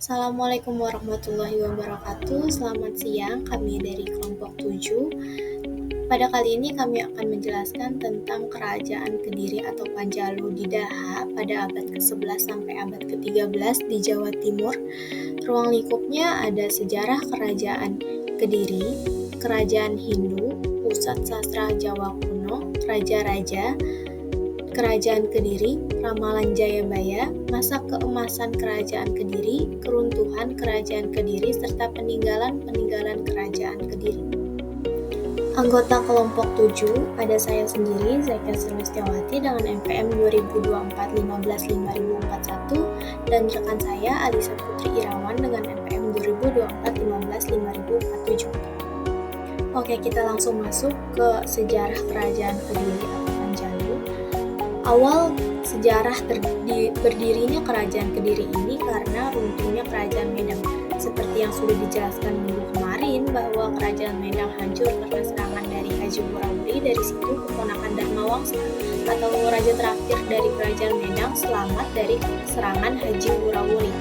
Assalamualaikum warahmatullahi wabarakatuh. Selamat siang, kami dari kelompok 7. Pada kali ini kami akan menjelaskan tentang Kerajaan Kediri atau Panjalu di Daha pada abad ke-11 sampai abad ke-13 di Jawa Timur. Ruang lingkupnya ada sejarah Kerajaan Kediri, Kerajaan Hindu, Pusat Sastra Jawa Kuno, Raja-Raja, Kerajaan Kediri, Ramalan Jayabaya, masa keemasan Kerajaan Kediri, keruntuhan Kerajaan Kediri, serta peninggalan-peninggalan Kerajaan Kediri. Anggota kelompok 7 ada saya sendiri, Zakia Sulistiawati dengan NPM 2024-15-5041 dan rekan saya Alisa Putri Irawan dengan NPM 2024-15-5047. Oke, kita langsung masuk ke sejarah Kerajaan Kediri atau Panjalu. Awal sejarah berdirinya Kerajaan Kediri ini karena runtuhnya Kerajaan Medang. Seperti yang sudah dijelaskan minggu kemarin bahwa Kerajaan Medang hancur karena serangan dari Haji Wurawuri. Dari situ keponakan Dharma Wangsa atau raja terakhir dari Kerajaan Medang selamat dari serangan Haji Wurawuri.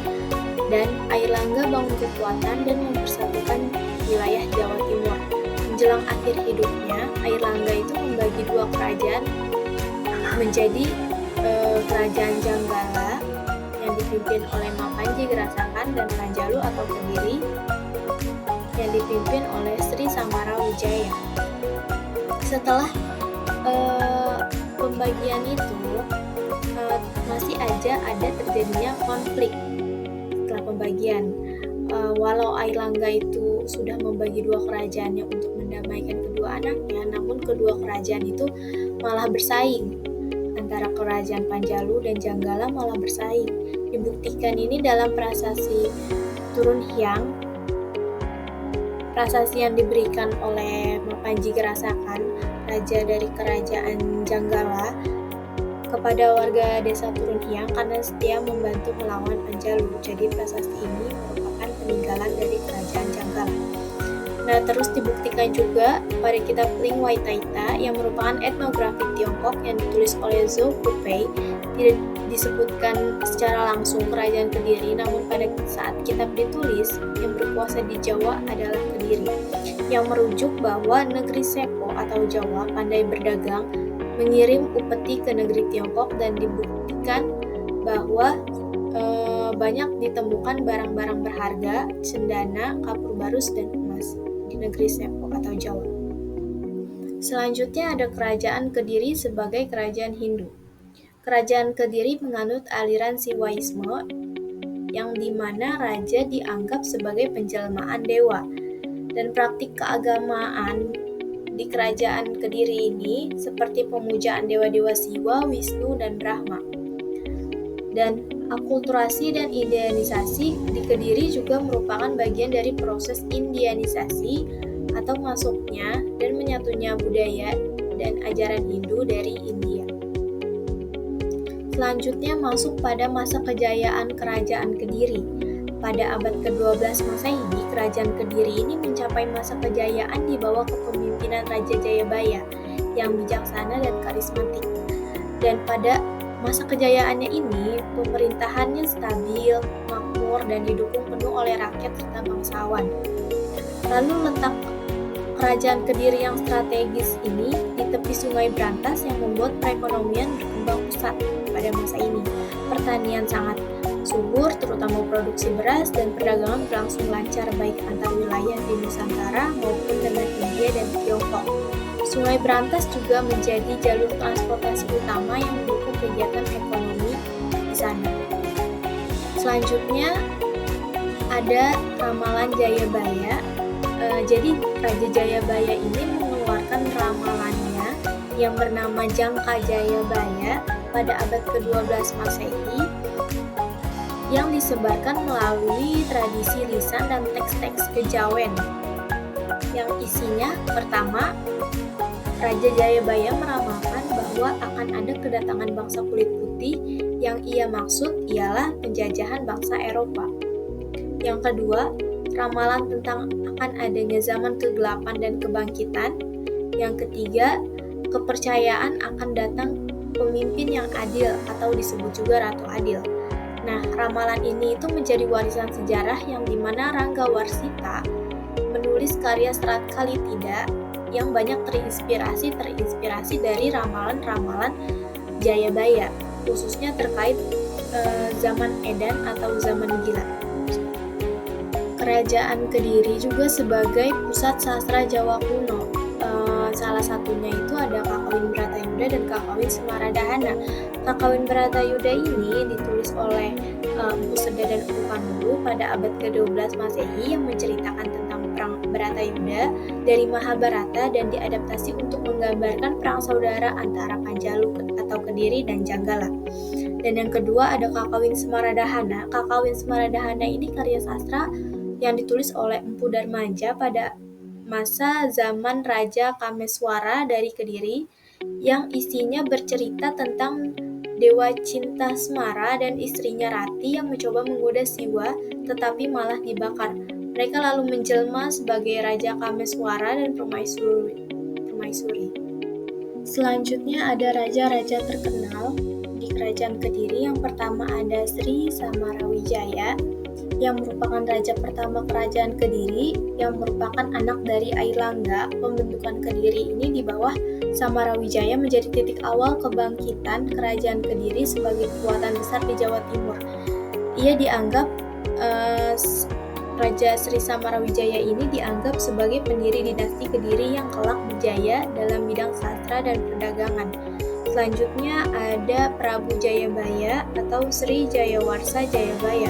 Dan Airlangga bangun kekuatan dan mempersatukan wilayah Jawa Timur. Menjelang akhir hidupnya, Airlangga itu membagi dua kerajaan menjadi Kerajaan Janggala yang dipimpin oleh Mapanji Gerasakan dan Panjalu atau Kediri yang dipimpin oleh Sri Samarawijaya. Setelah pembagian itu masih aja ada terjadinya konflik setelah pembagian. Walau Airlangga itu sudah membagi dua kerajaannya untuk mendamaikan kedua anaknya, namun kedua kerajaan itu malah bersaing. Antara Kerajaan Panjalu dan Janggala malah bersaing. Dibuktikan ini dalam prasasti Turun Hyang, prasasti yang diberikan oleh Mapanji Gerasakan, raja dari Kerajaan Janggala, kepada warga desa Turun Hyang karena setia membantu melawan Panjalu. Jadi prasasti ini merupakan peninggalan dari Kerajaan Janggala. Nah, terus dibuktikan juga pada kitab Ling Wai Taita yang merupakan etnografi Tiongkok yang ditulis oleh Zhou Pupei. Tidak disebutkan secara langsung Kerajaan Kediri, namun pada saat kitab ditulis, yang berkuasa di Jawa adalah Kediri, yang merujuk bahwa negeri Sepo atau Jawa pandai berdagang, mengirim upeti ke negeri Tiongkok, dan dibuktikan bahwa banyak ditemukan barang-barang berharga, cendana, kapur barus, dan emas di negeri Sepo atau Jawa. Selanjutnya ada Kerajaan Kediri sebagai kerajaan Hindu. Kerajaan Kediri menganut aliran Siwaisme yang dimana raja dianggap sebagai penjelmaan dewa, dan praktik keagamaan di Kerajaan Kediri ini seperti pemujaan dewa-dewa Siwa, Wisnu, dan Brahma. Dan akulturasi dan indianisasi di Kediri juga merupakan bagian dari proses indianisasi atau masuknya dan menyatunya budaya dan ajaran Hindu dari India. Selanjutnya masuk pada masa kejayaan Kerajaan Kediri. Pada abad ke-12 Masehi, Kerajaan Kediri ini mencapai masa kejayaan di bawah kepemimpinan Raja Jayabaya yang bijaksana dan karismatik. Dan pada masa kejayaannya ini, pemerintahannya stabil, makmur, dan didukung penuh oleh rakyat serta bangsawan. Lalu letak Kerajaan Kediri yang strategis ini di tepi Sungai Brantas yang membuat perekonomian berkembang pesat pada masa ini. Pertanian sangat subur, terutama produksi beras, dan perdagangan berlangsung lancar baik antar wilayah di Nusantara maupun dengan India dan Tiongkok. Sungai Brantas juga menjadi jalur transportasi utama yang mendukung kegiatan ekonomi di sana. Selanjutnya ada Ramalan Jayabaya. Jadi Raja Jayabaya ini mengeluarkan ramalannya yang bernama Jangka Jayabaya pada abad ke-12 Masehi yang disebarkan melalui tradisi lisan dan teks-teks kejawen. Yang isinya pertama, Raja Jayabaya meramalkan bahwa akan ada kedatangan bangsa kulit putih yang ia maksud ialah penjajahan bangsa Eropa. Yang kedua, ramalan tentang akan adanya zaman kegelapan dan kebangkitan. Yang ketiga, kepercayaan akan datang pemimpin yang adil atau disebut juga Ratu Adil. Nah, ramalan ini itu menjadi warisan sejarah yang dimana Rangga Warsita menulis karya Serat Kali Tidak yang banyak terinspirasi dari ramalan-ramalan Jayabaya, khususnya terkait zaman Edan atau zaman Gila. Kerajaan Kediri juga sebagai pusat sastra Jawa kuno. Salah satunya itu ada Kakawin Bratayuda dan Kakawin Semaradahana. Kakawin Bratayuda ini ditulis oleh Empu Seda dan Empu Panulu pada abad ke-12 Masehi yang menceritakan tentang perang Bratayuda dari Mahabharata dan diadaptasi untuk menggambarkan perang saudara antara Panjalu atau Kediri dan Janggala. Dan yang kedua ada Kakawin Semaradahana. Kakawin Semaradahana ini karya sastra yang ditulis oleh Empu Darmaja pada masa zaman Raja Kameswara dari Kediri yang isinya bercerita tentang Dewa Cinta Semara dan istrinya Rati yang mencoba menggoda Siwa tetapi malah dibakar. Mereka lalu menjelma sebagai Raja Kameswara dan Permaisuri. Selanjutnya ada raja-raja terkenal di Kerajaan Kediri. Yang pertama ada Sri Samarawijaya yang merupakan raja pertama Kerajaan Kediri yang merupakan anak dari Airlangga. Pembentukan Kediri ini di bawah Samarawijaya menjadi titik awal kebangkitan Kerajaan Kediri sebagai kekuatan besar di Jawa Timur. Ia dianggap Raja Sri Samarawijaya ini dianggap sebagai pendiri dinasti Kediri yang kelak berjaya dalam bidang sastra dan perdagangan. Selanjutnya ada Prabu Jayabaya atau Sri Jayawarsa Jayabaya.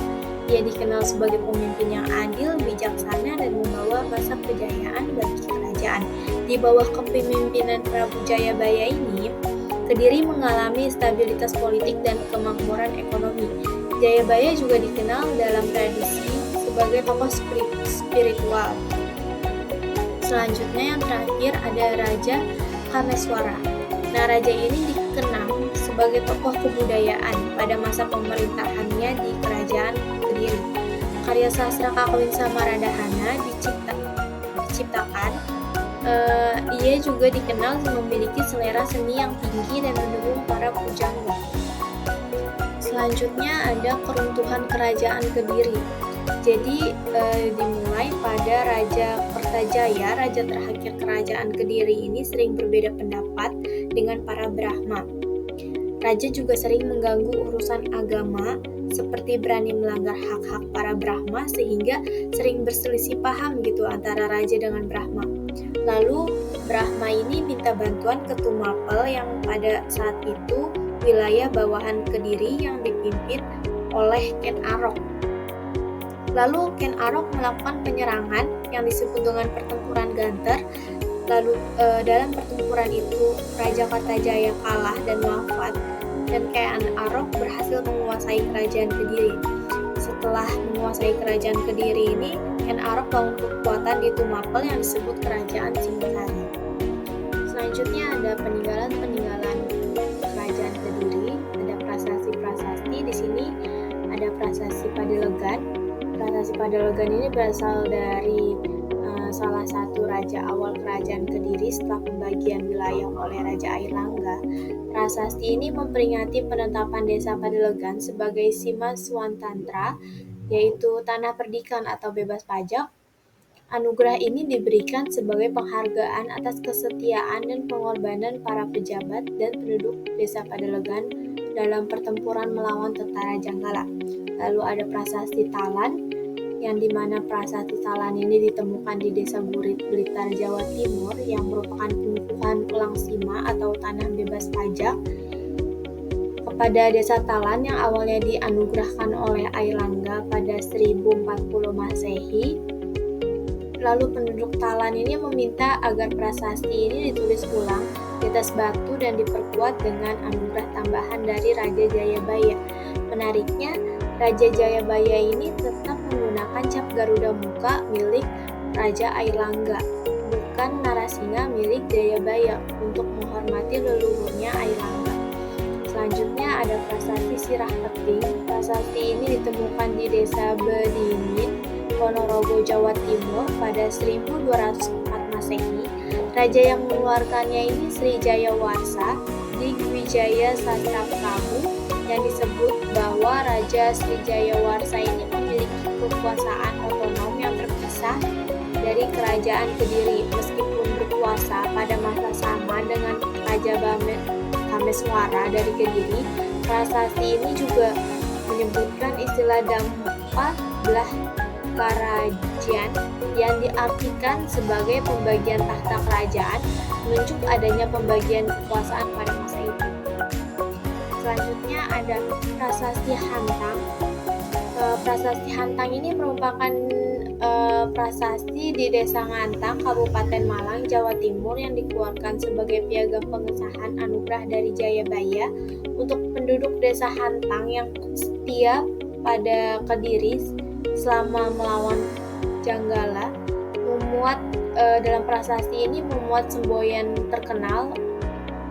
Ia dikenal sebagai pemimpin yang adil, bijaksana, dan membawa masa kejayaan bagi kerajaan. Di bawah kepemimpinan Prabu Jayabaya ini, Kediri mengalami stabilitas politik dan kemakmuran ekonomi. Jayabaya juga dikenal dalam tradisi sebagai tokoh spiritual. Selanjutnya yang terakhir ada Raja Kameswara. Nah, raja ini dikenal sebagai tokoh kebudayaan pada masa pemerintahannya di Kerajaan Kediri. Karya sastra Kakawin Samaradahana diciptakan. Ia juga dikenal memiliki selera seni yang tinggi dan mendukung para pujangga. Selanjutnya ada keruntuhan Kerajaan Kediri. Jadi dimulai pada Raja Kertajaya, raja terakhir Kerajaan Kediri ini sering berbeda pendapat dengan para Brahma. Raja juga sering mengganggu urusan agama, seperti berani melanggar hak-hak para Brahma sehingga sering berselisih paham gitu antara raja dengan Brahma. Lalu Brahma ini minta bantuan ke Tumapel yang pada saat itu wilayah bawahan Kediri yang dipimpin oleh Ken Arok. Lalu Ken Arok melakukan penyerangan yang disebut dengan pertempuran Ganter. Lalu dalam pertempuran itu Raja Kartajaya kalah dan wafat, dan Ken Arok berhasil menguasai Kerajaan Kediri. Setelah menguasai Kerajaan Kediri ini, Ken Arok bangun kekuatan di Tumapel yang disebut Kerajaan Singosari. Selanjutnya ada peninggalan Kerajaan Kediri, ada prasasti-prasasti. Di sini ada prasasti Padelegan. Prasasti Padelegan ini berasal dari salah satu raja awal Kerajaan Kediri setelah pembagian wilayah oleh Raja Airlangga. Prasasti ini memperingati penetapan desa Padelegan sebagai Sima Swantantra, yaitu tanah perdikan atau bebas pajak. Anugerah ini diberikan sebagai penghargaan atas kesetiaan dan pengorbanan para pejabat dan penduduk desa Padelegan dalam pertempuran melawan tentara Janggala. Lalu ada prasasti Talan, yang dimana prasasti Talan ini ditemukan di desa Burit, Blitar, Jawa Timur, yang merupakan pengukuhan Pulang Sima atau tanah bebas pajak kepada desa Talan yang awalnya dianugerahkan oleh Airlangga pada 1040 Masehi. Lalu penduduk Talan ini meminta agar prasasti ini ditulis ulang di atas batu dan diperkuat dengan anugerah tambahan dari Raja Jayabaya. Menariknya, Raja Jayabaya ini tetap menggunakan cap Garuda Muka milik Raja Airlangga, bukan Narasinga milik Jayabaya, untuk menghormati leluhurnya Airlangga. Selanjutnya ada prasasti Sirah Keting. Prasasti ini ditemukan di desa Bedingin, Ponorogo, Jawa Timur pada 1204 Masehi. Raja yang mengeluarkannya ini Sri Jayawarsa, Digwijaya Satraprabu. yang disebut bahwa Raja Srijayawarsa ini memiliki kekuasaan otonom yang terpisah dari Kerajaan Kediri. Meskipun berkuasa pada masa sama dengan Raja Kameswara dari Kediri, prasasti ini juga menyebutkan istilah dampa belah kerajaan yang diartikan sebagai pembagian tahta kerajaan, menunjuk adanya pembagian kekuasaan pada masa itu. Selanjutnya ada prasasti Hantang. Prasasti Hantang ini merupakan prasasti di Desa Ngantang, Kabupaten Malang, Jawa Timur yang dikeluarkan sebagai piagam pengesahan anugerah dari Jayabaya untuk penduduk Desa Hantang yang setia pada Kediri selama melawan Janggala. Dalam prasasti ini memuat semboyan terkenal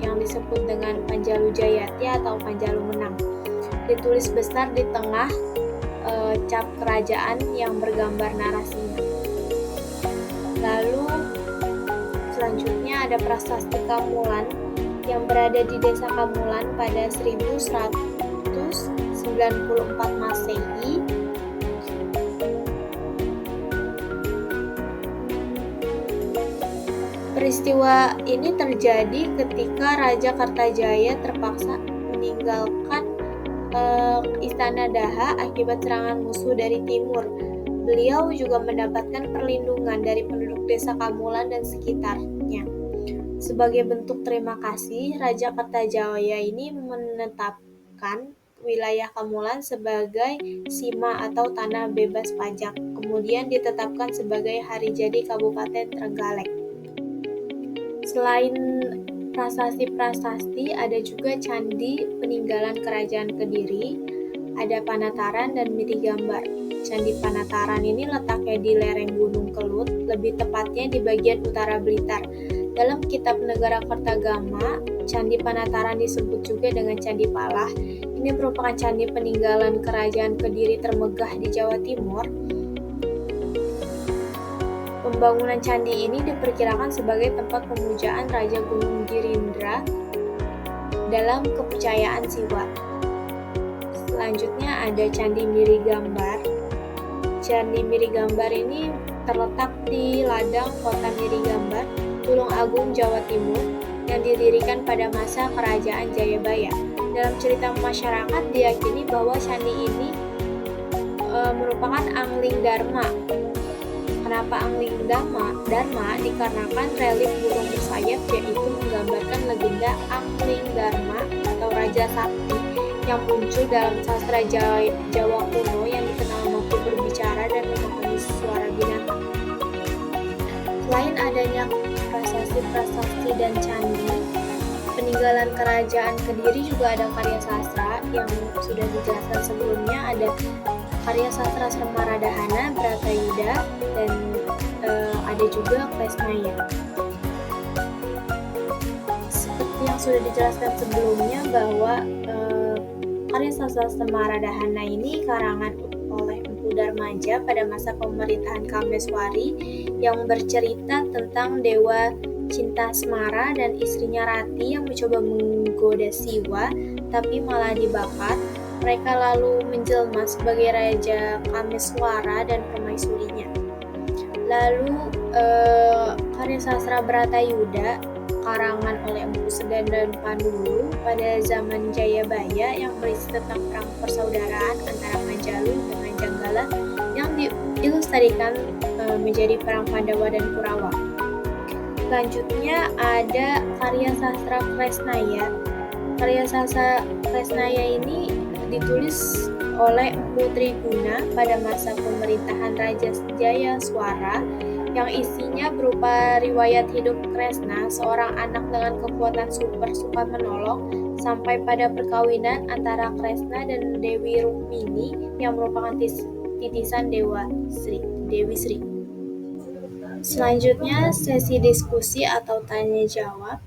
yang disebut dengan Panjalu Jayati atau Panjalu Menang. Ditulis besar di tengah cap kerajaan yang bergambar narasinya. Lalu selanjutnya ada prasasti Kamulan yang berada di Desa Kamulan pada 1194 Masehi. Peristiwa ini terjadi ketika Raja Kartajaya terpaksa meninggalkan Istana Daha akibat serangan musuh dari timur. Beliau juga mendapatkan perlindungan dari penduduk Desa Kamulan dan sekitarnya. Sebagai bentuk terima kasih, Raja Kartajaya ini menetapkan wilayah Kamulan sebagai sima atau tanah bebas pajak. Kemudian ditetapkan sebagai hari jadi Kabupaten Trenggalek. Selain prasasti-prasasti, ada juga candi peninggalan Kerajaan Kediri, ada Panataran dan Mirigambar. Candi Panataran ini letaknya di lereng Gunung Kelut, lebih tepatnya di bagian utara Blitar. Dalam kitab Negara Kertagama, Candi Panataran disebut juga dengan Candi Palah. Ini merupakan candi peninggalan Kerajaan Kediri termegah di Jawa Timur. Pembangunan candi ini diperkirakan sebagai tempat pemujaan Raja Gunung Girindra dalam kepercayaan Siwa. Selanjutnya ada Candi Mirigambar. Candi Mirigambar ini terletak di ladang kota Mirigambar, Tulung Agung, Jawa Timur, yang didirikan pada masa Kerajaan Jayabaya. Dalam cerita masyarakat diyakini bahwa candi ini merupakan Angling Dharma. Kenapa Angling Dharma? Dikarenakan relief burung bersayap, yaitu menggambarkan legenda Angling Dharma atau Raja Sakti yang muncul dalam sastra Jawa kuno yang dikenal mampu berbicara dan memahami suara binatang. Selain adanya prasasti-prasasti dan candi peninggalan Kerajaan Kediri, juga ada karya sastra yang sudah dijelaskan sebelumnya. Ada karya sastra Semaradahana, Bratayuda, dan ada juga Kresnaya. Seperti yang sudah dijelaskan sebelumnya bahwa karya sastra Semaradahana ini karangan oleh Empu Darmaja pada masa pemerintahan Kameswari yang bercerita tentang Dewa Cinta Semara dan istrinya Rati yang mencoba menggoda Siwa tapi malah dibakar. Mereka lalu menjelma sebagai Raja Kameswara dan permaisurinya. Lalu karya sastra Bratayuda karangan oleh Empu Sedan dan Pandulu pada zaman Jayabaya yang berisi tentang perang persaudaraan antara Panjalu dengan Janggala yang diilustrasikan menjadi perang Pandawa dan Kurawa. Selanjutnya ada karya sastra Kresnaya. Karya sastra Kresnaya ini ditulis oleh Empu Triguna pada masa pemerintahan Raja Jayaswara yang isinya berupa riwayat hidup Kresna, seorang anak dengan kekuatan super suka menolong, sampai pada perkawinan antara Kresna dan Dewi Rukmini yang merupakan titisan Dewi Sri. Selanjutnya sesi diskusi atau tanya jawab.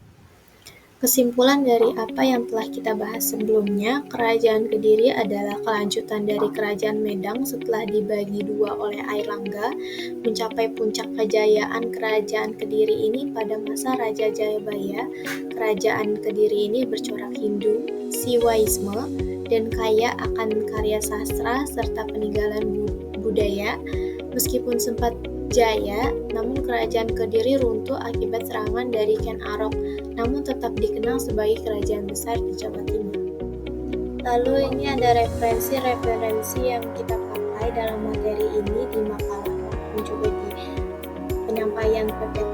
Kesimpulan dari apa yang telah kita bahas sebelumnya, Kerajaan Kediri adalah kelanjutan dari Kerajaan Medang setelah dibagi dua oleh Airlangga. Mencapai puncak kejayaan Kerajaan Kediri ini pada masa Raja Jayabaya. Kerajaan Kediri ini bercorak Hindu, Siwaisme, dan kaya akan karya sastra serta peninggalan budaya. Meskipun sempat jaya, namun kerajaan Kediri runtuh akibat serangan dari Ken Arok, namun tetap dikenal sebagai kerajaan besar di Jawa Timur. Lalu ini ada referensi yang kita pakai dalam materi ini di makalah maupun juga di penyampaian PPT